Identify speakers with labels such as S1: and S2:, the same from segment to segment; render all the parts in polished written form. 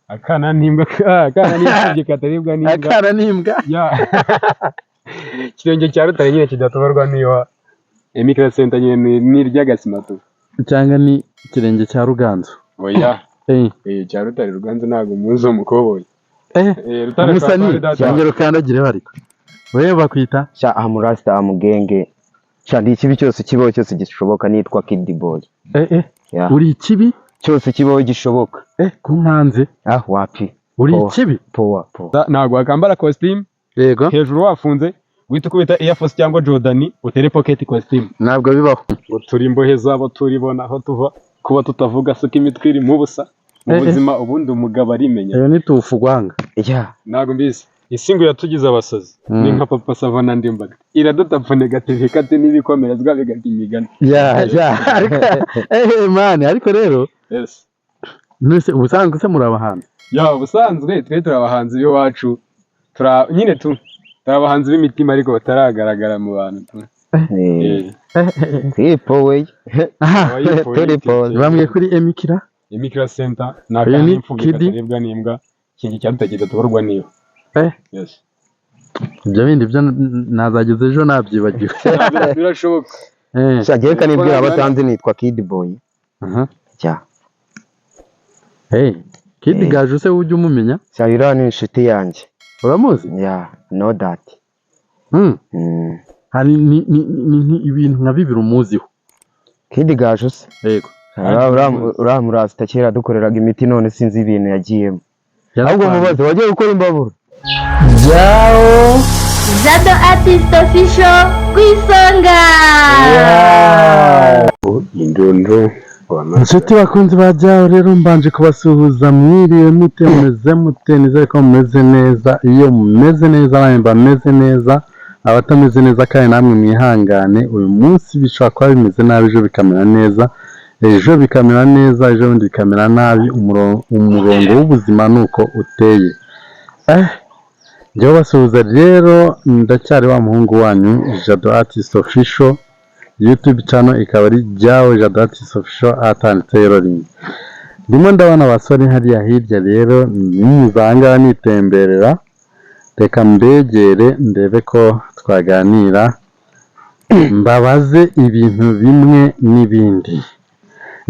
S1: akana n'imbwa kataribwa n'imbwa
S2: akana n'imbwa
S1: ya kirenge cya rutare nyine kidatoborwa niyo Emicra Center nyine ni ry'agasimatu
S2: cyangwa ni kirenge cya Ruganzu
S1: oya cya rutare Ruganzu ntago muzi umukoboyi
S2: rutare musani cyangwa rukandagire bariko wewe bakwita
S3: sha amurasta amugenge sha ndi ikibi cyose kibaho cyose gishoboka nitwa Kid Boy
S2: uri ikibi
S3: cyose kibaho gishoboka
S2: kunkanze
S3: wapi
S2: uri ikibi
S3: powa
S1: ntago akambara costume
S2: yego
S1: hejuru wafunze wita kubita Air Force cyangwa Jordan utere pocket costume
S2: ntabwo bibaho
S1: ngo turi imbohe zabo turibona aho tuva kuba tutavuga suka imitwe iri mu busa mu buzima ubundi umugabo arimenya
S2: iyo ni tufugwanga
S1: ntago mbizi isingo yatugize abasazi ni nka Papa Sava na Ndimbaga iradutapfa negative kate n'ibikomerezwa bigati imigani
S2: man ariko rero nese ubusanzwe se muri abahanzi
S1: ubusanzwe twe turi abahanzi b'iwacu nyine abahanzi b'imitima ariko bataragaragara mu bantu
S2: bamwe kuri
S1: Emicra Center n'akandi imfubyi kataribwa n'imbwa kingi cyarutagize tuborwa niyo
S2: ibyo bindi byo nazageze ejo nabyibagiwe
S1: birashoboka
S3: shagiye kanibwira abatanzi nitwa Kid Boy
S2: Kid Gaju se ujye umumenya
S3: Shayira ni inshuti yanjye
S2: uramuzi
S3: no that
S2: hari ni ibintu nka bibiri umuziho
S3: Kid Gaju se
S2: yego
S3: uramurasta kera dukoreraga imiti none sinzi ibintu yagiyemo ahubwo mubaze wagiye gukora imbabura
S4: Jado Artist Official kwisonga
S1: indondo
S2: inshuti bakunzi ba Jao rero mbanje kubasuhuza mwiriwe mute neza ko mumeze neza iyo mumeze neza abandi meze neza abatameze neza kandi namwe mwihangane uyu munsi bishobora kuba bimeze nabi ejo bikamera neza ejo bikamera neza ejo bundi bikamera nabi umurongo w'ubuzima nuko uteye njyewe basuhuza rero ndacyari wa muhungu wanyu Jado Artist Official YouTube channel ikaba ari Jao Jado Artist Official atanditse rimwe ndimo ndabona abasore hariya hirya rero nimuzanga nitemberera reka mbegere ndebe ko twaganira mbabaze ibintu bimwe n'ibindi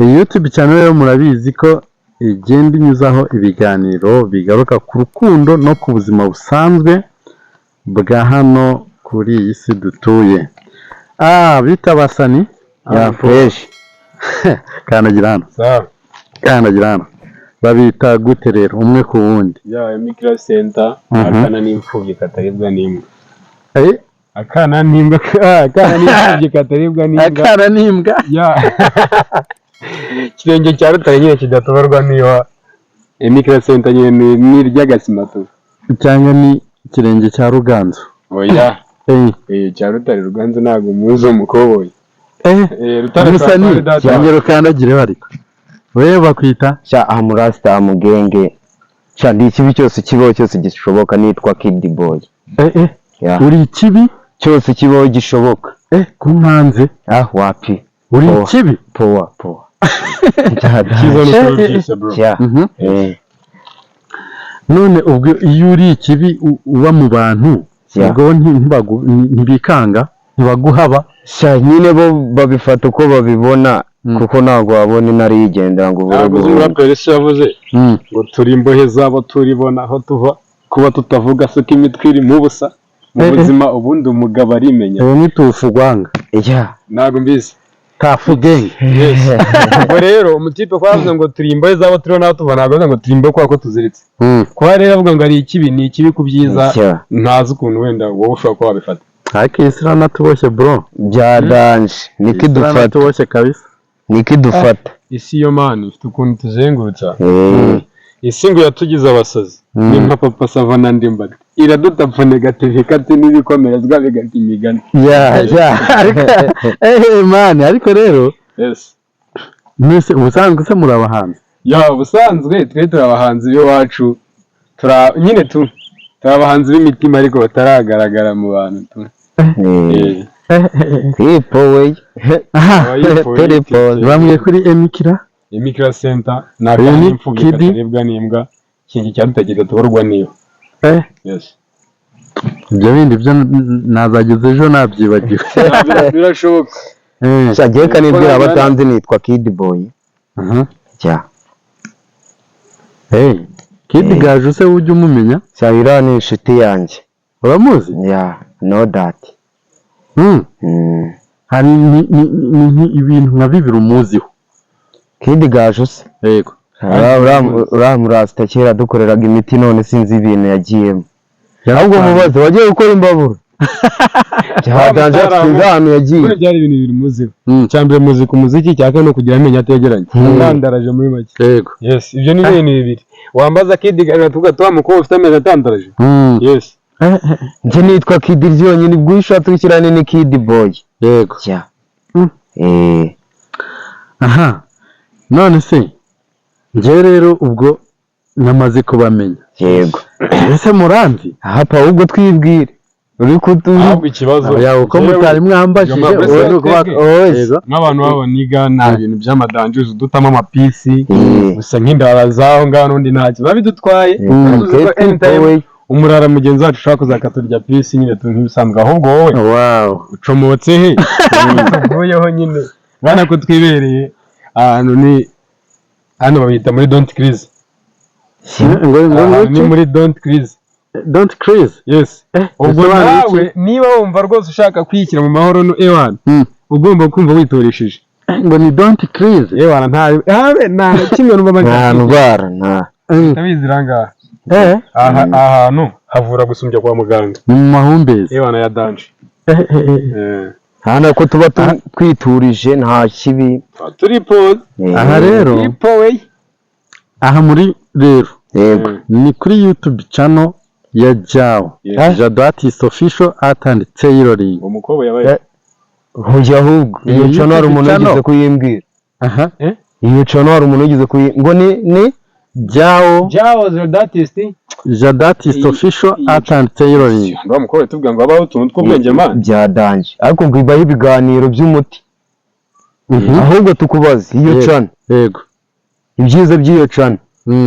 S2: iyi YouTube channel rero murabizi ko igenda inyuzaho ibiganiro bigaruka ku rukundo no ku buzima busanzwe bwa hano kuri iyi si dutuye bita basani
S3: fresh
S2: kandagira hano babita gute rero umwe ku wundi
S1: Emicra Center akana n'imfubyi kataribwa n'imbwa akana n'imbwa n'imfubyi kataribwa n'imbwa
S2: akana n'imbwa
S1: kirenge cya rutare nyine kidatoborwa niyo Emicra Center nyine ni ry'agasimatu
S2: cyangwa ni kirenge cya Ruganzu
S1: oya cya rutare Ruganzu ntago muzi umukoboyi
S2: musani cyangwa rukandagire bariko wewe bakwita
S3: sha amurasta amugenge sha ndi ikibi cyose kibaho cyose gishoboka nitwa Kid Boy
S2: uri ikibi
S3: cyose kibaho gishoboka
S2: kunkanze
S3: wapi
S2: uri ikibi
S3: powa
S2: none ubwo iyo uri ikibi uba mu bantu ubwo ntibikanga ntibaguhaba
S3: sha nyine bo babifata uko babibona kuko ntabwo wabona inari yigendera ngo
S1: polisi yavuze ngo turi imbohe zabo turibona aho tuva kuba tutavuga suka imitwe iri mu busa mu buzima ubundi umugabo arimenya
S2: ubu ni tufugwanga
S1: ntago mbizi
S2: tafugenge
S1: ubwo rero umutipe ko yavuze ngo turi imbohe zabo turiho naho tuva ntabwo ngo turi imbohe kuko tuziritse kuba rero avuga ngo ari ikibi ni ikibi ku byiza ntazi ukuntu wenda wowe ushobora kuba wabifata
S2: ariko iyi sira natuboshye bro
S3: byadanje niko idufata
S2: natuboshye kabisa
S3: niko idufata
S1: isi yo mani ifite ukuntu tuzengurutsa isi ngo yatugize abasazi ni nka Papa Sava na Ndimbaga iradutapfa negative kate n'ibikomerezwa bigati imigani
S2: man ariko rero nese ubusanzwe se muri abahanzi
S1: ubusanzwe twe turi abahanzi b'iwacu nyine turi abahanzi b'imitima ariko bataragaragara mu bantu
S2: bamwe kuri
S1: Emicra Center n'akandi imfubyi kataribwa n'imbwa ikintu cyadutegereje tuborwa niyo. Yes.
S2: Ibyo bindi byo nazageze ejo nabyibagiwe.
S1: Birashoboka.
S3: Shagiye kanibwira abatanzi nitwa Kid Boy. Cya.
S2: Kid Gaju se ujye umumenya?
S3: Shayira ni inshuti yanjye.
S2: Uramuzi?
S3: Yeah, know that.
S2: Hari ibintu nka bibiri umuziho.
S3: Kid Gaju se?
S2: Yego.
S3: Uramurasta kera dukoreraga imiti none sinzi ibintu yagiyemo. Ahubwo mubaze wagiye gukora imbabura. Cyadanje twiga hano yagiye.
S1: Kuri byari ibintu bibiri muziho. Cyambere muziki cyaka no kugira amenya ategeranye. Ndandaraje muri make.
S2: Yego.
S1: Yes, ibyo ni ibintu bibiri. Wambaza Kid Gaju tuvuga twamuko ufite ameza atandaraje. Yes.
S3: Nje nitwa Kid ryonyine bwishatse ukirane ni Kid Boy.
S2: Yego.
S3: Cya.
S2: Aha. None se nje rero ubwo namaze kubamenya.
S3: Yego.
S2: Ese muranzi?
S3: Hapa ahubwo twibwire. Uri
S1: ahubwo ikibazo
S2: yawe ko mutari mwambashije
S1: nk'abantu baboniga nta bintu by'amadanjuzi dutamo amapisi gusa nk'indara zaho ngaho n'undi ntacyo biba bidutwaye umurara mugenzi wacu ushaka kuzakaturya pisi nyine nk'ibisanzwe ahubwo wowe ucomotse he uvuyeho nyine bana ko twibereye ahantu ni hano babita muri Don't Crazy ni muri Don't Crazy.
S2: Don't crazy.
S1: Yes. Ubwo nawe niba wumva rwose ushaka kwikira mu mahoro no ewana ugomba kumva witoreshije
S2: ngo ni don't crazy.
S1: Ewana nta kimwe numva
S3: nta ndwara nta
S1: tabiziranga ahantu havura gusumbya kwa muganga
S2: mu mahumbezi
S1: ewana ya danje
S3: hana ko tuba twiturije nta kibi
S1: turi pose
S2: aha rero aha muri rero ni kuri YouTube channel ya Jao. Jado Artist Official Art and Tailoring.
S1: Umukobwa yabaye
S3: hoje ahubwo iyo channel hari umuntu ugize kuyimbwira.
S2: Aha.
S3: Iyo channel hari umuntu ugize ngo ni
S2: Jao
S3: Jado Artist
S2: Official Art and Tailoring.
S1: Ndo mukobwa tuvuga ngo abaho tuntu tw'ubwenge man
S3: byadanje ariko ngo ibaho ibiganiro by'umuti. Ahubwo tukubaza iyo channel.
S2: Yego.
S3: Ibyiza by'iyo channel.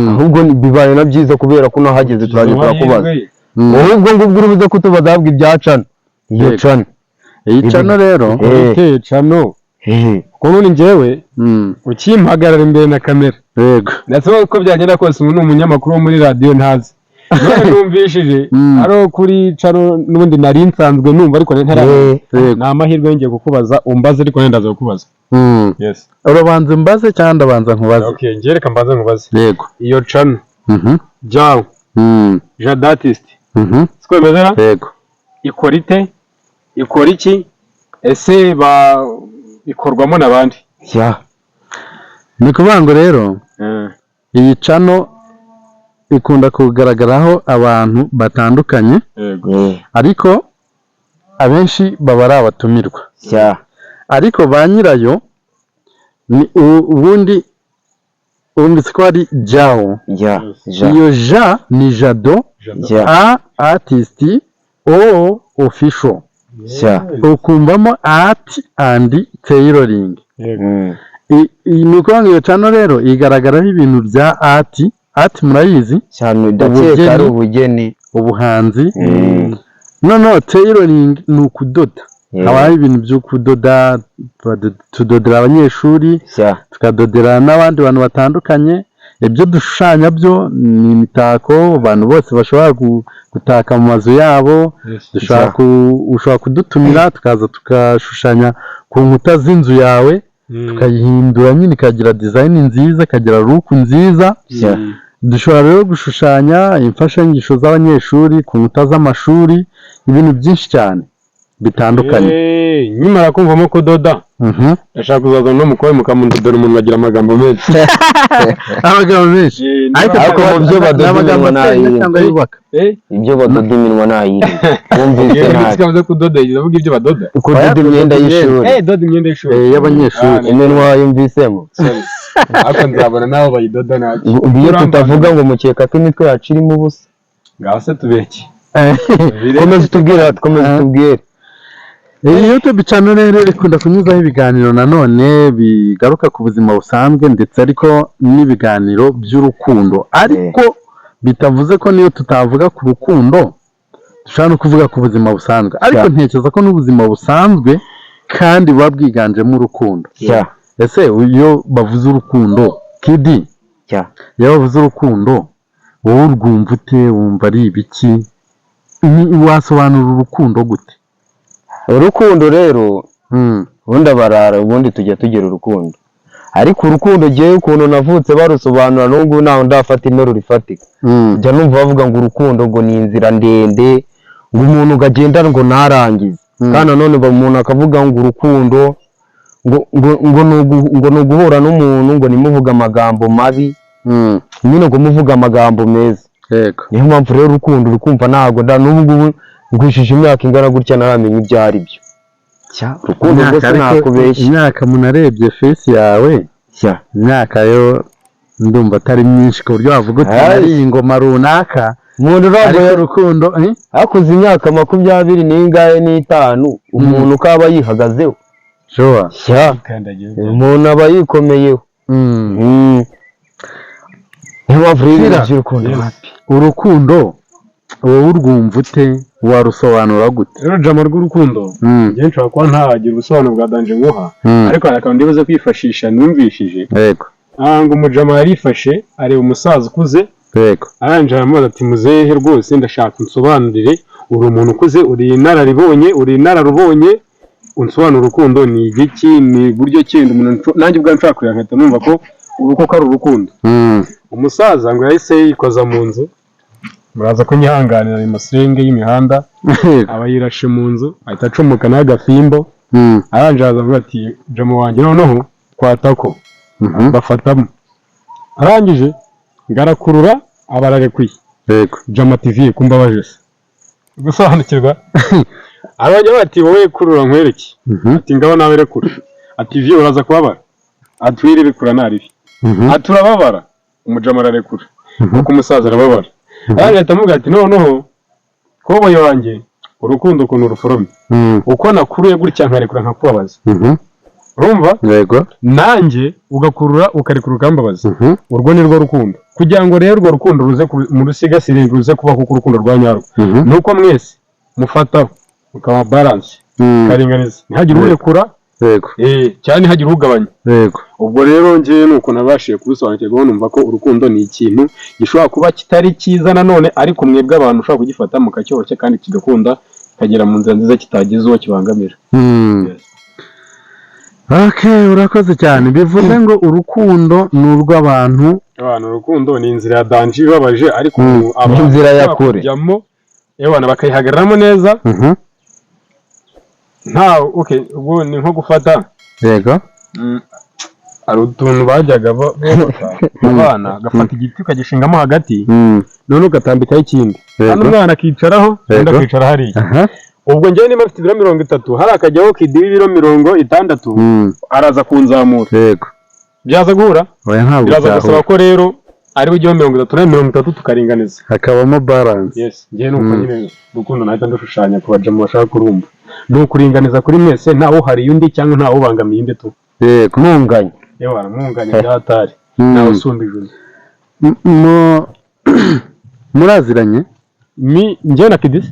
S3: Ahubwo bibaye na byiza kubera ko nahageze turaje turakubaza. Ahubwo ngubwo urubuze kutubadabwa ibyacana. Iyo cana.
S2: Iyi cana rero
S1: iteye cano. Ko none njyewe ukimpagarara imbere na kamera.
S2: Yego.
S1: Ndetse ko byagenda kose umuntu umunyamakuru wo muri radio ntazi. None numvishije ari kuri cano n'ubundi nari nsanzwe numva ariko ntara. Na mahirwe ngiye kukubaza umbaze ariko nendaza kukubaza. Yes.
S2: Urabanza mbaze cyangwa ndabanza nkubaze?
S1: Okay, ngiye reka mbaze nkubaze.
S2: Yego.
S1: Iyo channel. Jao. Jado Artist. Siko bimeze?
S2: Yego.
S1: Ikora iki? Ese ikorwamo nabandi?
S3: Ya.
S2: Ni kuvuga ngo rero iyi channel ikunda kugaragaraho abantu batandukanye.
S1: Yego.
S2: Ariko abenshi baba ari abatumirwa.
S3: Ya.
S2: Ariko ba nyirayo ni ubundi ko ari Jao. Iyo ja ni Jado Artist Official. Ukumvamo Art and Tailoring. Ni ukuvuga iyo channel rero igaragaraho ibintu bya art murayizi
S3: cyane ndakeka ari ubugeni
S2: ubuhanzi. No tailoring ni ukudoda. Habaho ibintu byo kudoda tudodera abanyeshuri tukadodera n'abandi bantu batandukanye. Ibyo dushushanya byo ni imitako abantu bose bashobora gutaka mu mazu yabo. Ushobora kudutumira tukaza tukashushanya ku nkuta z'inzu yawe tukayihindura nyine ikagira design nziza ikagira look nziza. Dushobora rero gushushanya imfashanyigisho z'abanyeshuri ku nkuta z'amashuri ibintu byinshi cyane bitandukanye.
S1: Nyimara kumvamo kudoda ndashaka kuzaza no mukobwa mukamundodera umuntu bagira amagambo menshi.
S2: Amagambo menshi
S3: ariko mu byo badoda nayi cyangwa yubaka ibyo badoda iminwa nayi wumvise nayi
S1: cyangwa kudoda ndavuga ibyo badoda
S3: kudoda imyenda y'ishuri
S1: doda imyenda y'ishuri
S2: y'abanyeshuri
S3: iminwa yumvisemo
S1: ako nzabona naho bayidoda nabi
S3: iyo tutavuga ngo mukeka ko imitwe yacu irimo ubusa
S1: ngaho se tubeke
S3: komeza tubwire.
S2: Iyi YouTube channel rero ikunda kunyuzaho ibiganiro nanone bigaruka ku buzima busanzwe ndetse ariko n'ibiganiro by'urukundo ariko bitavuze ko niyo tutavuga ku rukundo dushobora no kuvuga ku buzima busanzwe ariko ntekereza ko n'ubuzima busanzwe kandi buba bwiganjemo urukundo ese iyo bavuze urukundo Kidi iyo bavuze urukundo wowe urwumva ute wumva ari ibiki wasobanura urukundo gute
S3: urukundo rero ubundi abarara ubundi tujya tugira urukundo ariko urukundo ngewe ukuntu navutse barusobanura n'ubwo ntawe ndafata interuro ifatika njya numva bavuga ngo urukundo ngo ni inzira ndende ngo umuntu ukagenda ngo ntarangize kandi nanone umuntu akavuga ngo urukundo ngo ni uguhura n'umuntu ngo nimuvuge amagambo mabi nyine ngo muvuge amagambo meza niyo mpamvu rero urukundo urukumva ntabwo n'ubu ngubu ngwishije imyaka ingana gutya naramenya ibyo ari byo urukundo rwose nakubeshya
S2: imyaka munarebye face yawe imyaka yo ndumva atari myinshi ku buryo wavuga uti ari ingoma runaka
S3: umuntu
S2: ariko urukundo
S3: hakuze imyaka 25 umuntu ukaba yihagazeho umuntu aba yikomeyeho
S2: urukundo wowe urwumva ute warusobanura gute
S1: rero jama rw'urukundo njye nshobora kuba ntagira ubusobanuro bwa danje nguha ariko hari akantu ndibuze kwifashisha numvishije ngo umujama yarifashe areba umusaza ukuze arangije aramubaza ati muzehe rwose ndashaka unsobanurire uri umuntu ukuze uri inararubonye unsobanura urukundo ni igiki ni buryo ki nanjye ubwanjye nshaka kureba nkahita numva ko urukuko ari urukundo umusaza ngo yahise yikoza mu nzu muraza kunyihanganira mu masenge y'imihanda aba yirashe mu nzu ahita acomoka n'agafimbo arangije avuga ati jama wanjye noneho twatako bafatamo arangije ngarakurura abararekuye jama TV kumbabaje se gusobanukirwa abajya bati wowe kurura nkwereke ati ngabo nawe rekura ati TV uraza kubabara atwire bikura naribi aturababara umujama ararekura kuko umusaza arababara arahita amuga ati noneho koboye wanjye urukundo ukuntu ruforomye uko nakuruye gutya nkarekura nkakubabaza urumva nanjye ugakurura ukarekura ukambabaza urwo ni rwo rukundo kugira ngo rero urwo rukundo ruze mu rusigasire ruze kuba kuko urukundo rwa nyarwo nuko mwese mufataho ukaba balance karinganiza ntihagire urekura cyane ntihagire ugabanya ubwo rero njye nuko nabashiye kubisobanukirwa numva ko urukundo ni ikintu gishobora kuba kitari cyiza nanone ariko mwebwe abantu ushobora kugifata mukacyoroshya kandi kigakunda kagera mu nzira nziza kitagize uwo kibangamira
S2: urakoze cyane bivuze ngo urukundo ni urw'abantu
S1: urukundo ni inzira ya danje ibabaje ariko
S3: inzira ya kure
S1: kujyamo abana bakayihagararamo neza ubwo ni nko gufata hari utuntu bajyaga bubaka abana gafata igiti ukagishingamo hagati none ugatambikaho ikindi hano umwana akicaraho undi akicara hariya ubwo njyewe niba mfite ibiro 30 hari akajyaho Kidi w'ibiro 60 araza kunzamura byaza guhura biraza gusaba ko rero ari ujyeho 30 na 30 tukaringaniza
S2: hakabamo balance
S1: njyewe nuko nyine urukundo nahita ndushushanya ku bajama bashaka kurumva ni ukuringaniza kuri mwese ntawo hari undi cyangwa ntawo ubangamiye indi tu
S3: kumunganya
S1: mwunganya byatari nawe usumba ijuru
S2: muraziranye
S1: njye na Kidi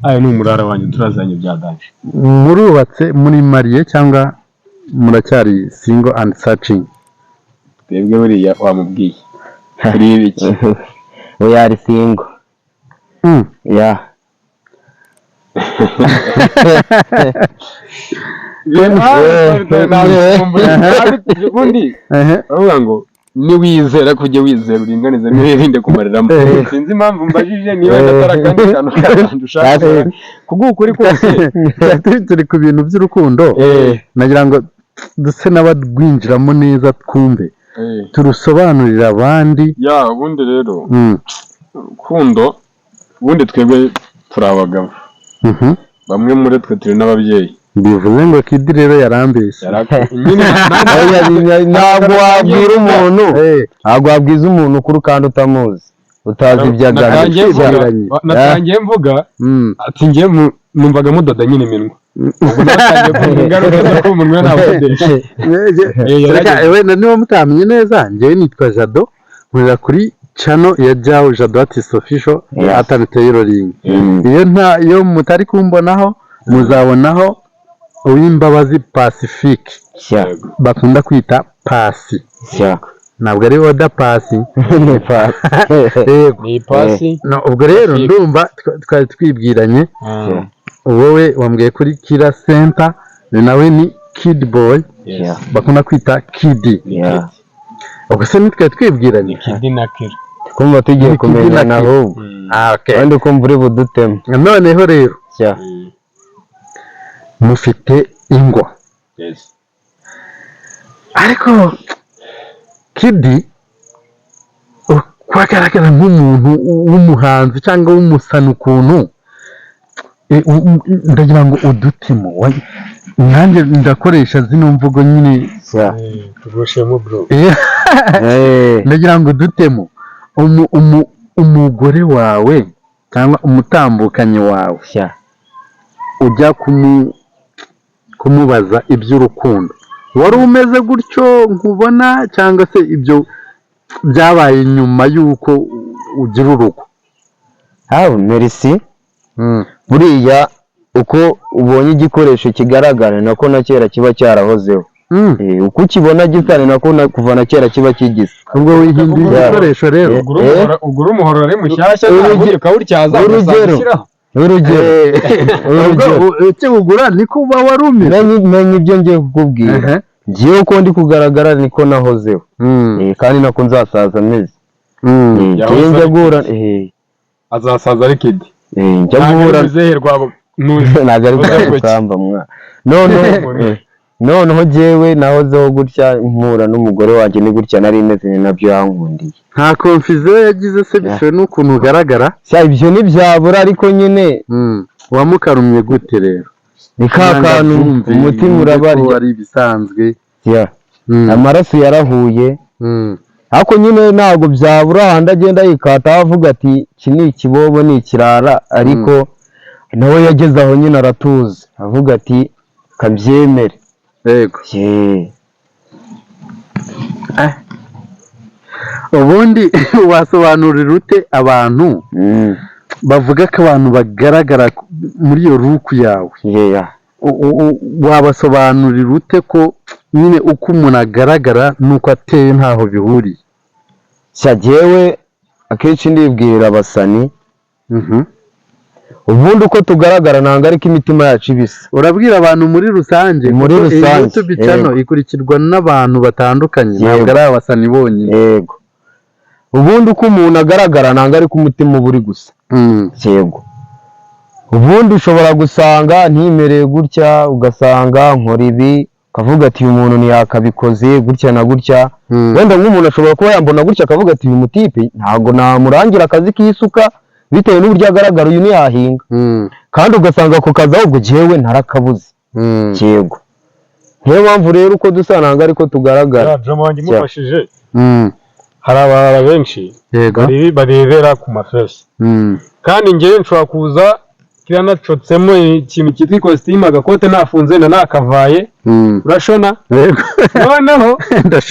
S1: ayo ni umurara wanjye turazanye bya danje
S2: murubatse muri mariye cyangwa muracyari single and searching
S1: twebwe buriya wamubwiye kuri ibiki
S3: we ari single
S1: ubundi aravuga ngo niwizera kujya wizera uringaniza nirinde kumariramo sinzi impamvu mbajije niba ndatara kandi kantu ushaka kugukuri kose
S2: turi ku bintu by'urukundo nagira ngo duse n'abadwinjiramo neza twumve turusobanurira abandi
S1: ubundi rero urukundo ubundi twebwe turi abagabo bamwe muri twe turi n'ababyeyi
S2: bivuze ngo Kidi rero yarambeshye
S3: ntabwo wabwira umuntu ntabwo wabwiza umuntu ukuri kandi utamuzi utazi ibyo
S1: natangiye mvuga ati njye numvaga mudoda nyine iminwa ubwo natangiye kumva ingaruka zo kuba umunwa ntabudeshe
S2: wenda niba mutamenye neza njyewe nitwa Jado nkorera kuri channel ya Jao Jado Artist Official Atani Tailoring. Iyo mutari kumbonaho muzabonaho Uwimbabazi Pacifique bakunda kwita Pasi. Ntabwo ari oda pasi
S1: ni pasi.
S2: Ubwo rero ndumva twari twibwiranye wowe wambwiye kuri Kira Center nawe ni Kid Boy bakunda kwita Kid. Ubwo se nitwe twibwiranye
S1: Kid na Kira
S3: kumva tugiye kumenyana ahubwo kandi ukumva uri budutema.
S2: Noneho rero mufite ingwa ariko Kid kwagaragara nk'umuntu w'umuhanzi cyangwa w'umusana ukuntu ndagira ngo udutimo nanjye ndakoresha zino mvugo nyine
S1: tugoshemo bro.
S2: ndagira ngo udutemo umugore wawe cyangwa umutambukanyi wawe ujya kumubaza iby'urukundo wari umeze gutyo nkubona cyangwa se ibyo byabaye nyuma y'uko ugira urugo?
S3: Merci. Buriya uko ubonye igikoresho kigaragara nako na kera kiba cyarahozeho. Uko ukibona gisa nako kuva na kera kiba kigisa.
S2: Ubwo wihinduye igikoresho rero
S1: ugura umuhoro ari mushyashya ukawutyaza
S2: urugero icyo ugura niko uba warumye.
S3: Menye ibyo ngiye kukubwira. Ngiye uko ndi kugaragara niko nahozeho. Kandi nako nzasaza meze. Njya guhura
S1: azasaza ari Kid.
S3: Njya guhura
S1: zehirwa
S3: ntago ari gukamba mwa. Noneho jewe nahozeho gutya mpura n'umugore wanjye ni gutya nari meze nabyo yankundiye.
S2: Nta confusion yagize se bishwe n'ukuntu ugaragara?
S3: Ibyo ntibyabura ariko nyine
S2: wamukarumye gute rero?
S3: Ni kantu umutima urabarya
S2: ari bisanzwe.
S3: Amaraso yarahuye. Ariko nyine ntabwo byabura handi agenda yikata avuga ati iki ni ikibobo ni ikirara ariko nawe yageze aho nyine aratuza avuga ati kabyemere.
S2: Yego. Ubundi wasobanurira ute abantu bavuga ko abantu bagaragara muri iyo ruku yawe? Wabasobanurira ute ko nyine uko umuntu agaragara nuko ateye ntaho bihuriye?
S3: Jewe akenshi ndibwirira abasani ubundi uko tugaragara ntabwo ariko imitima yacu ibisa.
S2: Urabwira abantu muri rusange?
S3: Muri rusange
S2: YouTube channel ikurikirwa n'abantu batandukanye ntabwo ari abasani bonyine.
S3: Yego. Ubundi uko umuntu agaragara ntabwo ariko umutima uba uri gusa. Yego. Ubundi ushobora gusanga ntimereye gutya ugasanga nkora ibi ukavuga ati uyu muntu ntiyakabikoze gutya na gutya. Wenda nk'umuntu ashobora kuba yambona gutya akavuga ati uyu mutipe ntabwo namurangira akazi k'isuka bitewe n'uburyo agaragara uyu ntiyahinga. Kandi ugasanga ako kazi ahubwo jewe ntarakabuze. Yego. Niyo mpamvu rero uko dusa ntabwo ariko tugaragara.
S1: Wanjye mufashije hari abara benshi barebera ku mafesi kandi njyewe nshobora kuza kiranacotsemo ikintu cyitwa ikositimu agakote nafunze na nakavaye urashona. Noneho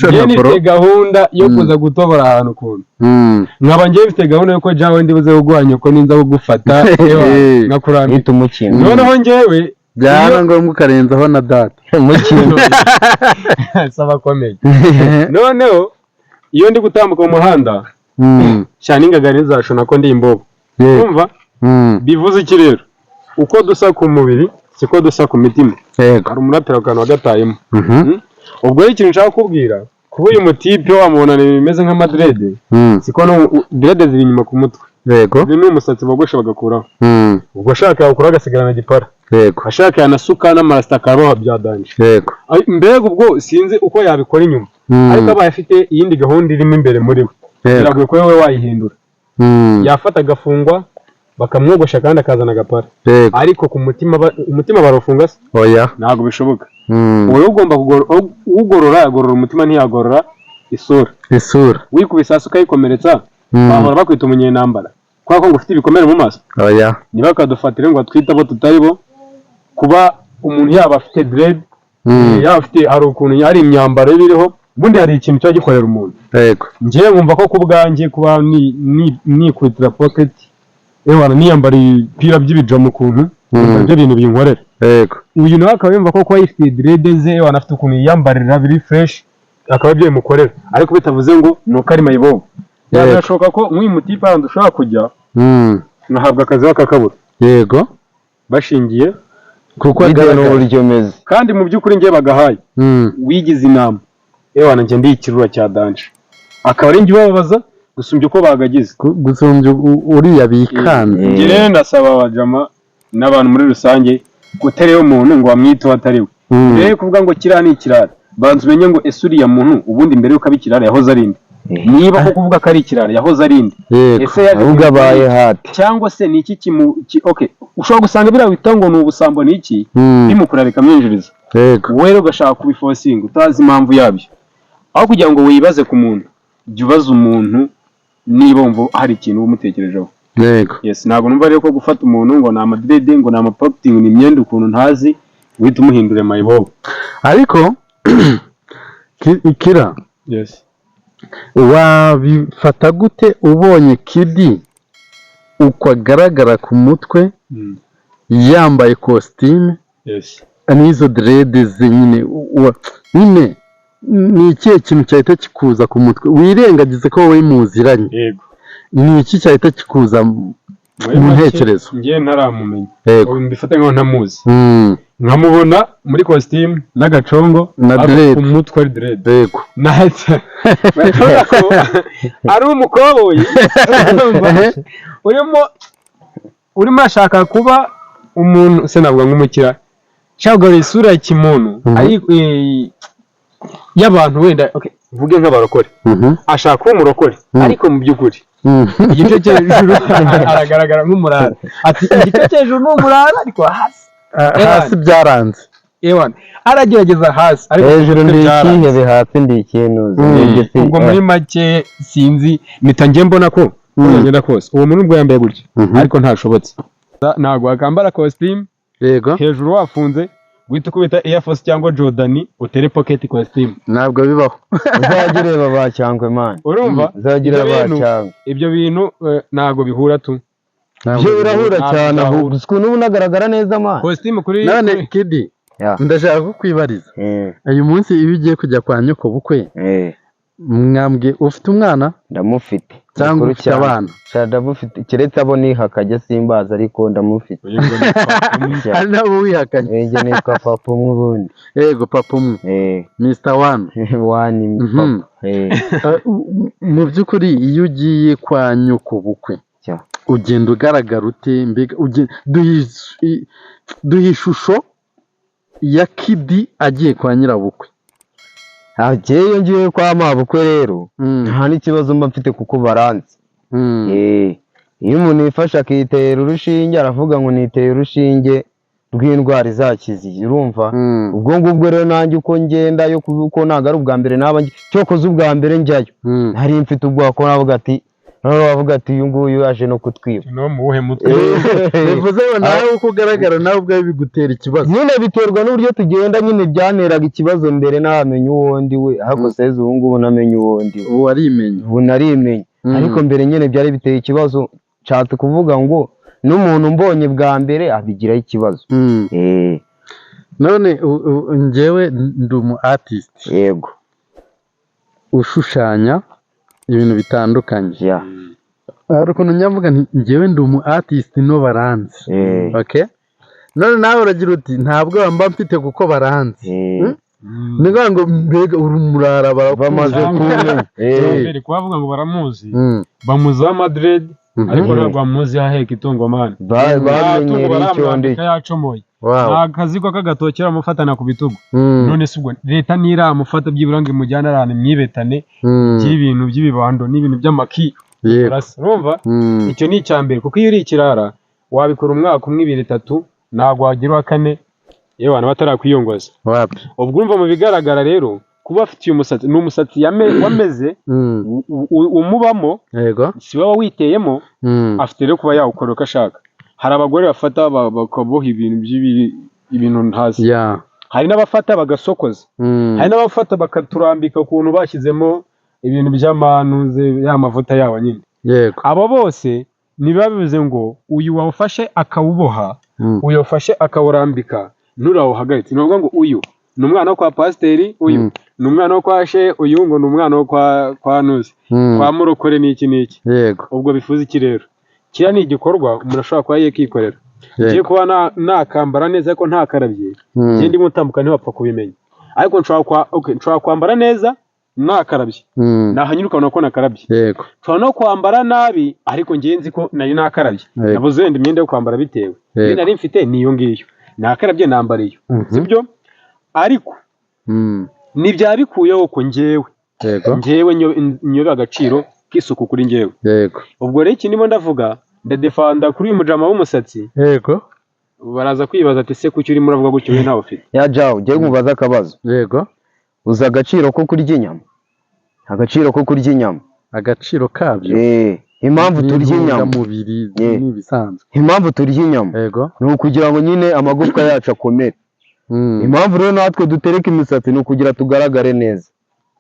S1: njyewe nifite gahunda yo kuza gutobora ahantu ukuntu nkaba njyewe mfite gahunda yuko jawe ndibuze kuguhanya ko ninza kugufata nkakurambita
S3: umukino.
S1: Noneho njyewe
S2: byaba ngombwa ukarenzaho na data
S3: umukino
S1: saba komeye. Noneho iyo ndi gutambuka mu muhanda cyane ingagari zashona ko ndi imbobo umva bivuze iki rero uko dusa ku mubiri siko dusa ku mitima. Hari umurapera akantu wagatayemo. Ubwo rero ikintu nshaka kubwira kuba uyu mutipe wamubona bimeze nka madrede siko no drede ziri inyuma ku mutwe.
S2: Yego.
S1: Ni umusatsi bogosha bagakuraho. Ubwo ashaka yakura agasigarana gipara.
S2: Yego.
S1: Ashaka yanasuka n'amarasta akabaho byadanje.
S2: Yego.
S1: Mbega ubwo sinzi uko yabikora inyuma ariko abaye afite iyindi gahunda irimo imbere muri we biragoye ko wowe wayihindura. Yafata agafungwa bakamwogosha kandi akazana agapara ariko ku umutima barufunga se
S2: oya
S1: ntabwo bishoboka. Wowe ugomba ugorora umutima ntiyagorora isura. Wikubise hasi ukayikomeretsa bahora bakwita umunyenambara kwa ko ufite ibikomere mu maso.
S2: Oya.
S1: Niba kadufatire ngo twita abo tutari bo kuba umuntu yaba afite dread yaba afite hari ukuntu hari imyambaro iriho ubundi hari ikintu cyo gikorera umuntu
S2: yego
S1: ngiye nkumva ko ku bwanjye kuba nikwitira pocket ewana niyambara ibipira by'ibijamo ukuntu ibyo bintu binkorera
S2: yego
S1: uyu nawe akaba yumva ko kuba yifite dread ze ewana afite ukuntu yiyambarira biri fresh akaba byo bimukorera ariko bitavuze ngo nuko ari mayibobo birashoboka ko nk'uyu mutipe ahandi ushobora kujya nkahabwa akazi bakakabura
S2: yego
S1: bashingiye
S2: kuko
S3: bitewe n'uburyo meze
S1: kandi mu by'ukuri ngiye bagahaye wigize inama ewana njye ndi ikirura cya danje akaba ari njye ubabaza gusumbya uko bagagize
S2: gusumbya uriya bikanze
S1: njye rero ndasaba abajama n'abantu muri rusange gutereho umuntu ngo wamwiteho atari we rero kuvuga ngo kiriya ni ikirara banza umenye ngo ese uriya muntu ubundi mbere yuko aba ikirara yahoze ari inde niba ko kuvuga ko ari ikirara yahoze ari inde
S3: ese yaje abaye hati
S1: cyangwa se ni iki okay ushobora gusanga biriya wita ngo ni ubusambo ni iki bimukura bikamwinjiriza wowe rero ugashaka kubifosinga utazi impamvu yabyo aho kugira ngo wibaze ku muntu jya ubaza umuntu niba wumva hari ikintu umutekerejeho
S2: yego
S1: yes ntabwo numva rero ko gufata umuntu ngo ni amadrede ngo ni amapakiting ni imyenda ukuntu ntazi uhita umuhindure mayibobo
S2: ariko Kira
S1: yes
S2: wabifata gute ubonye Kidi uko agaragara ku mutwe yambaye kositime
S1: yes
S2: n'izo derede ze nyine ni ikihe kintu cyahita kikuza ku mutwe wirengagize ko wowe muziranye
S1: yego
S2: ni iki cyahita kikuza mu ntekerezo
S1: ngiye ntaramumenya
S2: yego
S1: mbifate nkaho ntamuzi nkamubona muri kositimu n'agacongo
S2: na derede
S1: ku mutwe ari derede
S2: yego
S1: nahise ari umukoboyi urimo ashaka kuba umuntu se navuga nk'umukira cyangwa isura ya kimuntu y'abantu wenda vuge nk'abarokore ashaka kuba umurokore ariko mu by'ukuri igice cyo hejuru aragaragara nk'umurara ati igice cyo hejuru ni umurara ariko
S2: hasi byaranze
S1: ewana aragerageza hasi ariko
S3: hejuru ndi ikihebe hasi ndi ikintu
S1: ubwo muri make sinzi mpita ngiye mbona ko yagenda kose uwo muntu ubwo yambaye gutya ariko ntashobotse ntabwo wakambara costume
S2: yego
S1: hejuru wafunze guhita ukubita Air Force cyangwa Jordan utere pocket costume
S2: ntabwo bibaho
S3: uzajya ureba ba cyangwe man
S1: urumva
S3: uzajya ureba ba cyangwe
S1: ibyo bintu ntabwo bihura tu
S3: byo birahura cyane ahubwo ukuntu unagaragara neza man
S1: costume kuri
S2: none Kidi ndashaka kukwibariza uyu munsi iyo ugiye kujya kwa nyoko bukwe mwambwe ufite umwana
S3: ndamufite
S2: cyangwa ufite abana
S3: ndamufite keretse abo nihakajya simbaza ariko ndamufite
S2: ari nabo wihakanye
S3: njye nitwa papa umwe ubundi
S2: yego papa umwe Mr. One papa mu by'ukuri iyo ugiye kwa nyoko bukwe ugenda ugaragara ute mbega duha ishusho ya Kidi agiye kwa nyirabukwe
S3: iyo ngiye kwa mabukwe rero nta n'ikibazo mba mfite kuko baranzi iyo umuntu yifashe akitera urushinge aravuga ngo niteye urushinge rw'indwara izakizi urumva ubwo ngubwo rero nanjye uko ngendayo kuko ntabwo ari ubwa mbere naba cyokoze ubwa mbere njyayo ntari mfite ubwoba ko navuga ati bavuga ati uyu nguyu yaje no kutwiba
S1: no muhe mutwe
S2: bivuze ngo nawe uko ugaragara nawe ubwawe bigutera ikibazo
S3: nyine biterwa n'uburyo tugenda nyine byanteraga ikibazo mbere ntamenya uwo ndi we ariko seze ubu ngubu namenye uwo ndi we
S2: ubu warimenye
S3: ubu narimenye ariko mbere nyine byari biteye ikibazo nshatse kuvuga ngo n'umuntu mbonye bwa mbere abigiraho ikibazo
S2: none njyewe ndi umu artist
S3: yego
S2: ushushanya ibintu bitandukanye hari ukuntu nyavuga nti njyewe ndi umu artist no baranzi okay none nawe uragira uti ntabwo mba mfite kuko baranzi ni ngo mbega urumurara
S3: bamaze kumenya
S1: kubavuga ngo baramuzi bamuzaho Madrid ariko ntabwo bamuzi haheka itungo mani
S3: bamenyereye icyo ndi
S1: yacomoye nta kazi ko k'agatoki bamufatana ku bitugu none se ubwo leta ntiramufata byibura ngo imujyane ahantu mwibetane by'ibintu by'ibibando n'ibintu by'amaki urumva icyo ni icya mbere kuko iyo uri ikirara wabikora umwaka umwe 2 3 ntabwo wagira uwa 4 yewe abantu batarakwiyongoza ubwo urumva mu bigaragara rero kuba afite umusatsi n'umusatsi wameze umubamo
S2: yego
S1: si wowe witeyemo afite rero kuba yawukora uko ashaka hari abagore bafata bakaboha ibintu ntazi hari n'abafata bagasokoza hari n'abafata bakaturambika ukuntu bashyizemo ibintu by'amanuze ya mavuta yabo nyine
S2: yego
S1: abo bose niba bivuze ngo uyu wawufashe akawuboha uyu wafashe akawurambika nturawuhagaritse ni ukuvuga ngo uyu ni umwana wo kwa pasiteri uyu ni umwana wo kwa she uyu ngo ni umwana wo kwa nuzi kwa murokore n'iki n'iki
S2: yego
S1: ubwo bifuza iki rero kiriya ni igikorwa umuntu ashobora kuba yikorera ngiye kuba nakambara neza ariko ntakarabye njye ndimo utambuka ntiwapfa kubimenya ariko nshobora kwambara neza nakarabye nahanyura ukabona ko nakarabye
S2: yego
S1: nshobora no kwambara nabi ariko ngiye nzi ko nari nakarabye nabuze wenda imyenda yo kwambara bitewe iyo nari mfite niyo ngiyo nakarabye nambara iyo sibyo ariko ntibyaba bikuyeho ko ngewe nyobe agaciro k'isuku kuri ngewe
S2: yego
S1: ubwo rero iki ndimo ndavuga ndadefanda kuri uyu mujama w'umusatsi
S2: yego
S1: baraza kwibaza ati se kuki urimo uravuga gutyo we ntawe ufite
S3: ya jawo ugiye kumubaza akabazo
S2: yego
S3: uzi agaciro ko kurya inyama agaciro ko kurya inyama
S2: agaciro kabyo
S3: impamvu turya inyama
S2: mubiri n'ibisanzwe
S3: impamvu turya inyama
S2: yego
S3: ni ukugira ngo nyine amagufwa yacu akomere impamvu rero natwe dutereka imisatsi ni ukugira tugaragare neza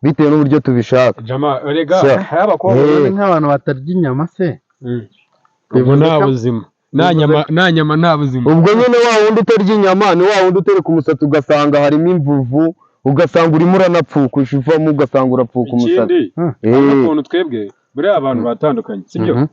S3: bitewe n'uburyo tubishaka
S1: jama rega hari abakobwa
S2: nk'abantu batarya inyama se
S1: ubwo nta buzima nta nyama nta buzima
S3: ubwo nyine wa wundi utarya inyama ni wa wundi utereka umusatsi ugasanga harimo imvuvu ugasanga urimo uranapfukusha uvamo ugasanga urapfuka umusatsi
S1: ukuntu twebwe buriya abantu batandukanye sibyo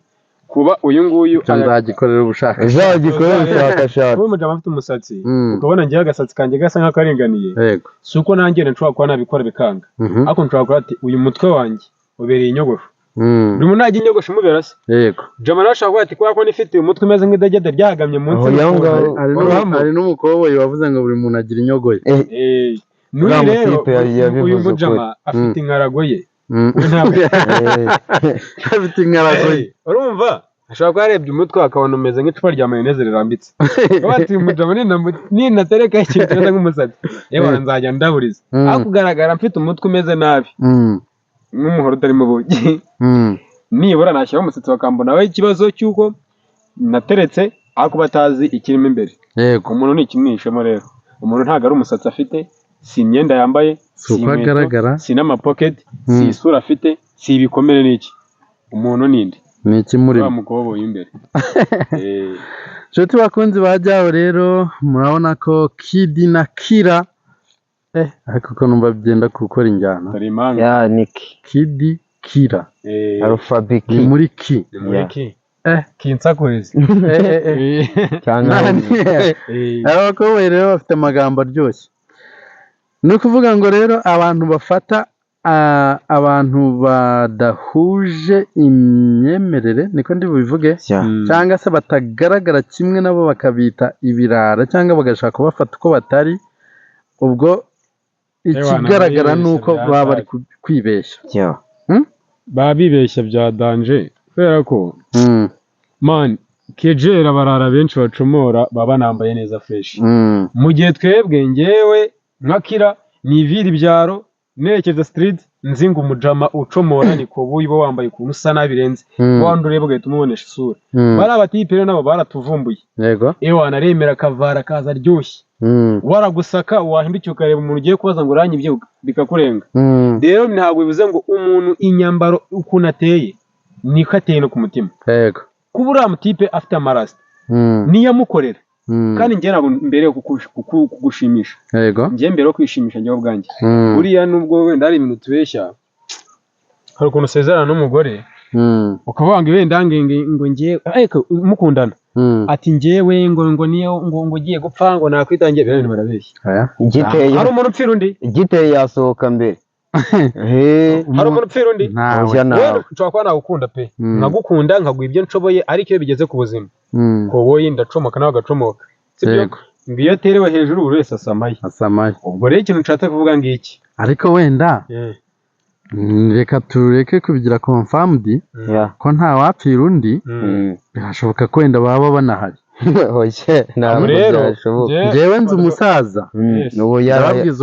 S1: kuba uyu nguyu
S2: nzagikorera ubushakashatsi
S1: kuba umujama afite umusatsi ukabona ngewe agasatsi kanjye gasa nk'akaringaniye si uko nanjye nshobora kuba nabikora bikanga ariko nshobora kuba ati uyu mutwe wanjye ubereye inyogosho buri muntu najya inyogosho imubera se
S2: yego
S1: jama nawe ashobora kuba ati kubera ko nifite uyu mutwe umeze nk'idegede ryahagamye munsi
S2: hari n'umukoboyi wavuze ngo buri muntu agira inyogoye
S1: n'uyu rero uyu mujama afite inkarago ye we ntabwo
S2: afite inkarago ye
S1: urumva ashobora kuba yarebye umutwe akabona umeze nk'icupa rya mayoneze rirambitse kuba ati uyu mujama ninatereka ikintu kimeze nk'umusatsi yewe nzajya ndaburiza aho kugaragara mfite umutwe umeze nabi nk'umuhoro utari mu bugi nibura nashyiraho umusatsi bakambona we ikibazo cy'uko nateretse ariko batazi ikirimo imbere umuntu ni ikinishemo rero umuntu ntabwo ari umusatsi afite si imyenda yambaye si inkweto si n'amapoketi si isura afite si ibikomere n'iki umuntu ninde
S2: ni ikimurimo
S1: wa mukoboyi imbere
S2: nshuti bakunzi bajyaho rero murabona ko Kidi na Kira ariko ko numva byenda gukora injyana
S3: ya niki
S2: Kidi Kira
S3: alphabet
S2: ni muri ki
S1: kinsakuriza
S2: abakoboyi rero bafite amagambo aryoshye ni ukuvuga ngo rero abantu bafata abantu badahuje imyemerere niko ndi bubivuge cyangwa se batagaragara kimwe nabo bakabita ibirara cyangwa bagashaka kubafata uko batari ubwo ikigaragara ni uko baba bari kwibeshya
S1: baba bibeshya bya danje kubera ko mani kejera barara benshi bacomora baba banambaye neza fresh mu gihe twebwe ngewe nka Kira nivira ibyaro nerekeza street nzinga umujama ucomora niko buyibo wambaye ukuntu usa nabirenze wandi ureba ugahita umubonesha isura bari abatipe rero nabo baratuvumbuye
S2: yego
S1: naremera kavara kaza aryoshye waragusaka wahindukiye ukareba umuntu ugiye kubaza ngo uranye ibyo bikakurenga rero ntabwo bivuze ngo umuntu inyambaro ukuntu ateye niko ateye no ku mutima
S2: yego
S1: kuba uriya mutipe afite amarasita niyo amukorera kandi njye ntabwo mbere yo kugushimisha
S2: yego
S1: njye mbere yo kwishimisha njyewe ubwanjye buriya nubwo wenda hari ibintu tubeshya hari ukuntu usezerana n'umugore ukavuga ngo wenda ngo ngiye mukundana ati njyewe ngo niyo ngo ugiye gupfa ngo nakwitangiye bene barabeshya hari umuntu upfira undi
S3: igiteye yasohoka mbere
S1: hari umuntu upfira undi nshobora kuba nagukunda pe nkagukunda nkaguha ibyo nshoboye ariko iyo bigeze ku buzima koboyi ndacomoka nawe agacomoka sibyo ngo iyo aterewe hejuru buri wese asamaye ubwo rero ikintu nshatse kuvuga ngiki
S2: ariko wenda reka tureke kubigira confirmed ko nta wapfira undi birashoboka ko wenda baba banahari
S3: ntabwo byashoboka
S2: njyewe nzi umusaza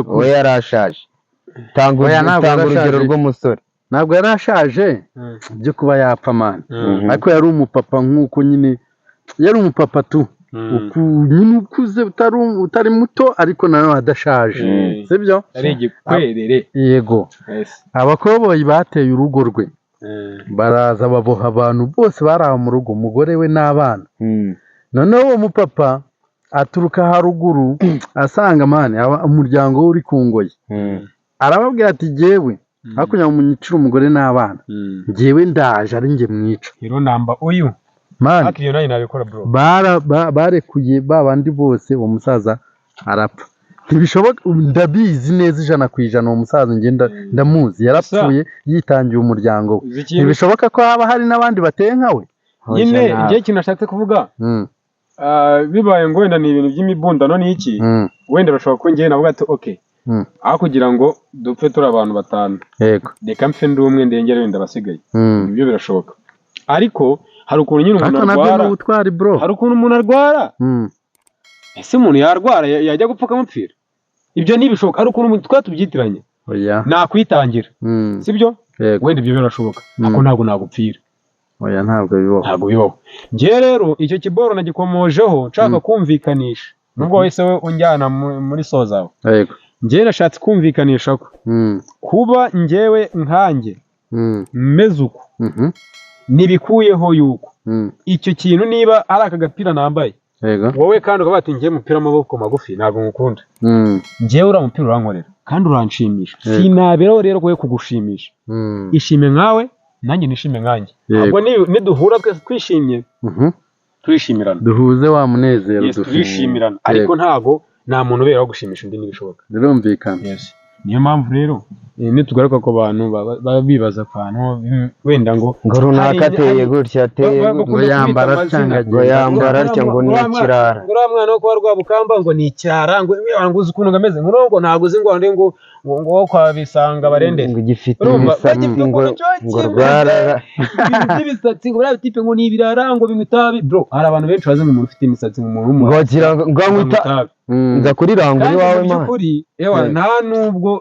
S3: uwo yarashaje tanga urugero rw'umusore
S2: ntabwo yarashaje byo kuba yapfa mani ariko yari umupapa nk'uko nyine yari umupapa tu nyine ukuze utari muto ariko nawe adashaje sibyo
S1: ari igikwerere
S2: yego abakoboyi bateye urugo rwe baraza baboha abantu bose bari aho mu rugo umugore we n'abana noneho uwo mupapa aturuka haruguru asanga mani umuryango we uri ku ngoyi arababwira ati jyewe hakugira ngo munyicire umugore n'abana jyewe ndaje ari njye mwica
S1: hero namba uyu
S2: mani
S1: ati yo nayo nabikora bro
S2: barekuye babandi bose uwo musaza arapfa ntibishoboka ndabizi neza 100% uwo musaza ngenda ndamuzi yarapfuye yitangiye umuryango we ntibishoboka ko haba hari n'abandi bateye nkawe
S1: nyine igihe kinashatse kuvuga bibaye ngo wenda ni ibintu by'imibundano n'iki wenda bashobora ko ngiye navuga ati okay aho kugira ngo dupfe turi abantu batanu
S2: yego
S1: reka mpfe ndi umwe ndengere wenda basigaye ibyo birashoboka ariko hari ukuntu nyine umuntu
S2: arwara
S1: hari ukuntu umuntu arwara ese umuntu yarwara yajya gupfa akamupfira ibyo ntibishoboka hari ukuntu twatubyitiranye nakwitangira sibyo wenda ibyo birashoboka ariko ntabwo nagupfira
S2: oya ntabwo
S1: bibaho njye rero icyo kiboro nagikomojeho nshaka kumvikanisha nubwo wese we unjyana muri so zawe
S2: yego
S1: njye nashatse kumvikanisha ko kuba njyewe nkanjye meze uko ntibikuyeho yuko icyo kintu niba ari aka gapira nambaye wowe kandi ukaba bati njye mupira w'amaboko magufi ntabwo ngukunda njyewe uriya mupira urankorera kandi uranshimisha sinaberaho rero wowe kugushimisha ishime nkawe nanjye nishime nkanjye ahubwo niduhura twishimye turishimirana
S2: duhuze wa munezero
S1: turishimirana ariko ntago nta muntu ubera wo gushimisha undi ntibishoboka
S2: birumvikana
S1: niyo mpamvu rero nitugaruka ku bantu baba bibaza akantu wenda ngo
S3: runaka ateye gutya ateye
S2: ngo yambara
S3: atya ngo ni ikirara
S1: uriya mwana wo kwa Rwabukamba ngo ni icyara ngo uzi ukuntu gameze ngo ntabwo uzi ngo wo kwa Bisanga barende
S3: ngo gifite imisatsi ngo rwarara
S1: ibisatsi ngo buriya tipe ngo ni ibirara ngo bimitabi bro hari abantu benshi bazi umuntu ufite imisatsi nk'umuntu
S3: wagira ngo amwita nza kuri rangura iwawe
S1: ma nta nubwo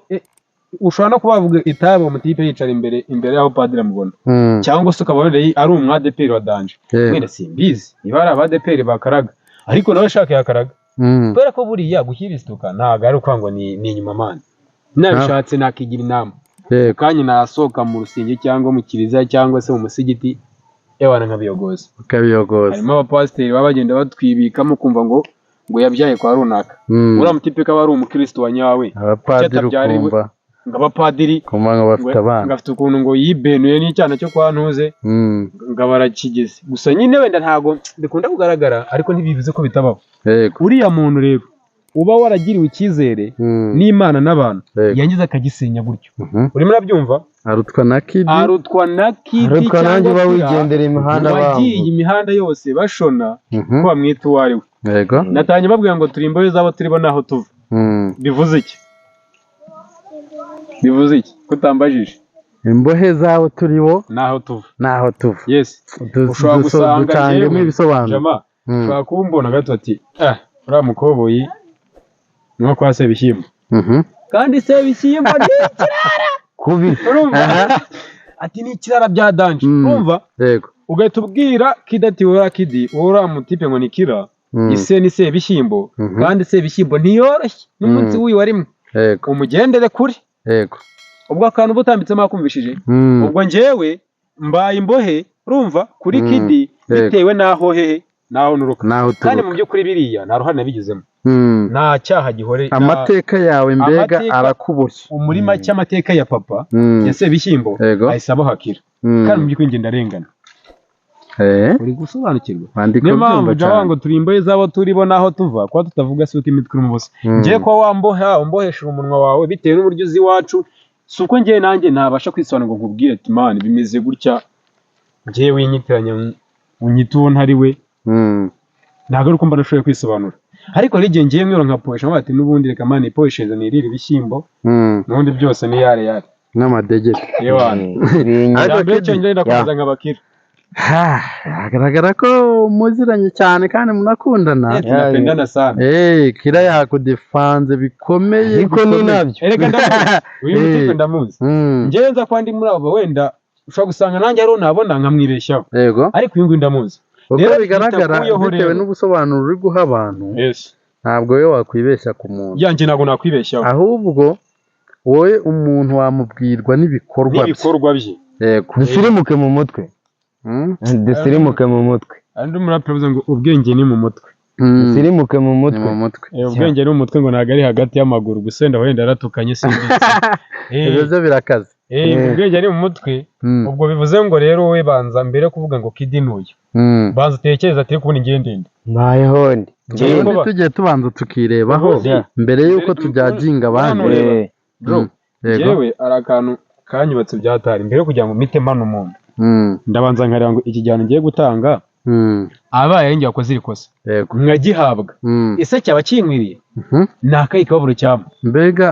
S1: ushobora no kubavuga itabi umutipe yicara imbere y'aho padiri amubona cyangwa se ukaba ari umwadeperi wa danje mwene simbizi niba ari abadeperi bakaraga ariko nawe shaka yakaraga kubera ko buriya gushyiristuka ntabwo ari uko ngo ni inyuma mani nabishatse nakigira inama kanya nasohoka mu rusenge cyangwa mu kiliziya cyangwa se mu musigiti ewana nkabiyogoza harimo abapasiteri baba bagenda batwibikamo kumva ngo yabyaye kwa runaka uriya mutipe kaba ari umukristo wa nyawe
S2: abapadiri ukumva
S1: ngo abapadiri
S2: kumanga bafite abana
S1: ngafite ukuntu ngo yibenuye n'icyana cyo kwa ntuze ngo barakigeze gusa nyine wenda ntago bikunda kugaragara ariko ntibivuze ko bitabaho uriya muntu rero uba waragiriwe icyizere n'Imana n'abantu yangiza akagisenya gutyo urimo urabyumva
S2: arutwa na kidi
S3: nanjye uba wigendera imihanda
S1: wagiye imihanda yose bashona ko bamwita uwo ari we natanye babwira ngo turi imbohe zabo turibo naho tuva bivuze iki kutambajije
S2: imbohe zabo turibo
S1: naho tuva
S2: yes
S1: ushobora gusanga
S2: dutangemo ibisobanuro
S1: ushobora kumbona gato ati uriya mukoboyi niwo kwa Sebishyimbo kandi Sebishyimbo ni ikirara
S2: kubi
S1: ati ni ikirara bya danje urumva ugahita ubwira kidi ati uriya kidi uriya mutipe ngo ni kira ise ni Sebishyimbo kandi Sebishyimbo ntiyoroshye n'umunsi w'uyu wa rimwe umugendere kuri ubwo akantu butambitsemo akumvishije ubwo njyewe mbaye imbohe urumva kuri kidi bitewe n'aho hehe naho nuruka kandi mu by'ukuri biriya nta ruhare nabigizemo nta cyaha gihore
S2: amateka yawe mbega arakuboshye
S1: umurima cy'amateka ya papa ya Sebishyimbo ahise abohakira kandi mu by'ukuri ngenda arengana uri gusobanukirwa niyo mpamvu jya ngo turi imbohe zabo turibo naho tuva kuba tutavuga si uko imitwe iri mu busa ngiye kuba wambohesha umunwa wawe bitewe n'uburyo uzi iwacu si uko ngewe nanjye ntabasha kwisobanura ngo nkubwire ati mani bimeze gutya ngewe winyitiranya unyita uwo ntari we ntabwo ari uko mba nashoboye kwisobanura ariko hari igihe ngiye mwiro nkapohesha ngo ati n'ubundi reka mani ipoheshereza nirire ibishyimbo n'ubundi byose ni yare
S2: n'amadegede
S1: ariko kenshi ngenda ndakomeza nk'abakira
S2: hagaragara ko muziranye cyane kandi munakundana
S1: tunapendana sana
S2: kira yakudefanze bikomeye
S3: ariko ni nabyo
S1: erega ndamuzi uyu mutipe ndamuzi njyewe nza kwandi muri abo wenda ushobora gusanga nanjye ariho nabona nkamwibeshyaho
S2: yego
S1: ariko uyu nguyu ndamuzi
S2: uko
S1: Rero
S2: bigaragara
S1: bitakuyeho
S2: bitewe
S1: rero.
S2: n'ubusobanuro uri guha abantu
S1: Yes.
S2: ntabwo wowe wakwibeshya ku muntu
S1: yanjye ntabwo nakwibeshyaho
S2: ahubwo wowe umuntu wamubwirwa n'ibikorwa bye
S1: n'ibikorwa bye.
S2: yego
S3: dusirimuke mu mutwe dusirimuke mu mutwe
S1: andi umuraperi avuze ngo ubwenge ni mu mutwe.
S3: dusirimuke mu
S2: ni
S3: mutwe
S2: mu mutwe
S1: Ubwenge ni mu mutwe ngo ntabwo ari hagati y'amaguru gusa wenda yaratukanye simbizi.
S2: ibyo byo birakaze
S1: Ubwenge ni mu mutwe. Ubwo bivuze ngo rero wowe banza mbere yo kuvuga ngo kidi ntuye banza utekereza ati kubona ingendende
S3: mbayeho ndi
S2: ubundi tugiye tubanza tukirebaho mbere y'uko tujyaginga abandi
S1: bro. Yewe ari akantu kanyubatse byatari mbere yo kugira ngo mite mpano umuntu ndabanza nkareba ngo iki gihano ngiye gutanga abaye ari njye wakoze iri kosa nkagihabwa ese cyaba kinkwiriye ni akayi kababuro cyama
S2: mbega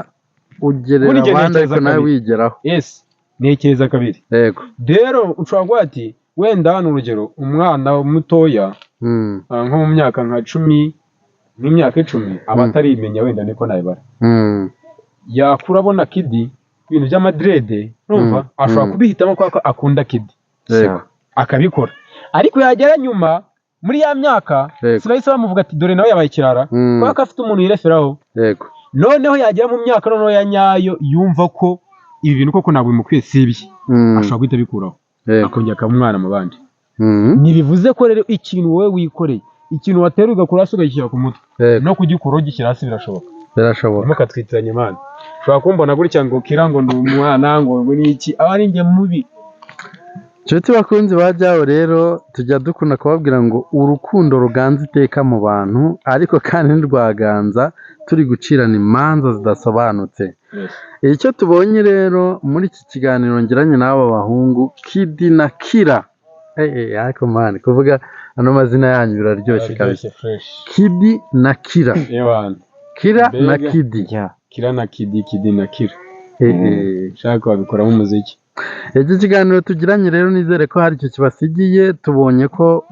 S2: ugerera abandi ariko nawe wigeraho
S1: yes ntekereza kabiri
S2: yego
S1: rero ushobora kuba ati wenda hano urugero umwana mutoya nko mu myaka nka 10 nk'imyaka 10 aba atarimenya wenda niko nabibara yakura abona kidi ibintu by'amadrede urumva ashobora kubihitamo kuko akunda kidi akabikora ariko yagera nyuma muri ya myaka sibahise bamuvuga ati dore nawe yabaye ikirara kuko afite umuntu yireferaho noneho yagera mu myaka noneho ya nyayo yumva ko ibi bintu koko ntabwo bimukwiye sibye ashobora guhita abikuraho akongera akaba umwana mu bandi ntibivuze ko rero ikintu wowe wikoreye ikintu watera ugakora hasi ukagishyira ku mutwe no kugikuraho gishyira hasi birashoboka mukatwitiranya imana ushobora kumbona gutya ngo kira ngo ndi umwana ngo n'iki aba ari njye mubi.
S2: Nshuti bakunzi bajyaho rero tujya dukunda kubabwira ngo urukundo ruganza iteka mu bantu ariko kandi ntirwaganza turi gucirana imanza zidasobanutse. Icyo tubonye rero muri iki kiganiro ngiranye n'aba bahungu Kidi na Kira ariko mani kuvuga ano mazina yanyu biraryoshye kabisa. Kidi na Kira Kira na Kidi
S1: Kira na Kidi Kidi na Kira shaka wabikoramo umuziki.
S2: Iki kiganiro tugiranye rero nizere ko hari icyo kibasigiye tubonye ko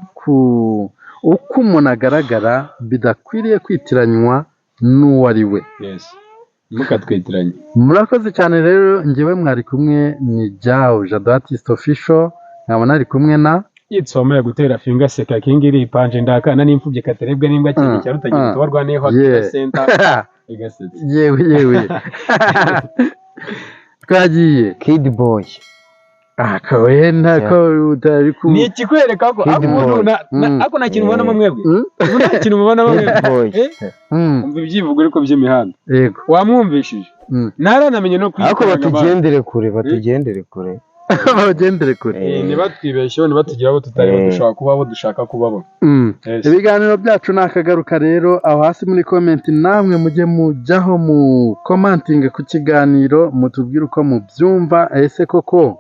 S2: uko umuntu agaragara bidakwiriye kwitiranywa n'uwo ari we.
S1: Mukatwitiranye.
S2: Murakoze cyane rero njyewe mwari kumwe ni Jao Jado Artist Official nkaba nari kumwe na
S1: yitsomera gutera finga seka kingiri ipanje ndakana n'imfubye katerebwe n'imbwa cyane cyarutagira tubarwaneho center igasetse
S2: yewe twagiye
S3: Kid Boy
S2: akawenda ko utari ku
S1: ni ikikwereka ko ako nta kintu ubona mu mwebwe nta kintu ubona mu mwebwe umva ibyivugo ariko by'imihanda
S2: yego
S1: wamwumvishije naranamenye no
S3: kwitwa ako batugendere kure bagendere kure
S1: nibatwibeshyeho nibatugira abo tutari dushaka kuba abo dushaka kubabo.
S2: Ibiganiro byacu nakagaruka rero aho hasi muri comment namwe mujye mujyaho mu commenting ku kiganiro mutubwire uko mubyumva ese koko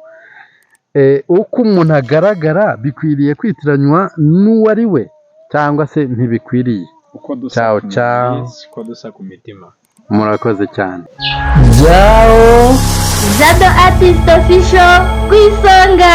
S2: uko umuntu agaragara bikwiriye kwitiranywa n'uwo ari we cyangwa se ntibikwiriye. Ciao
S1: uko dusa ku mitima.
S2: Murakoze cyane.
S3: Jao
S4: Jado Artist Official ku isonga.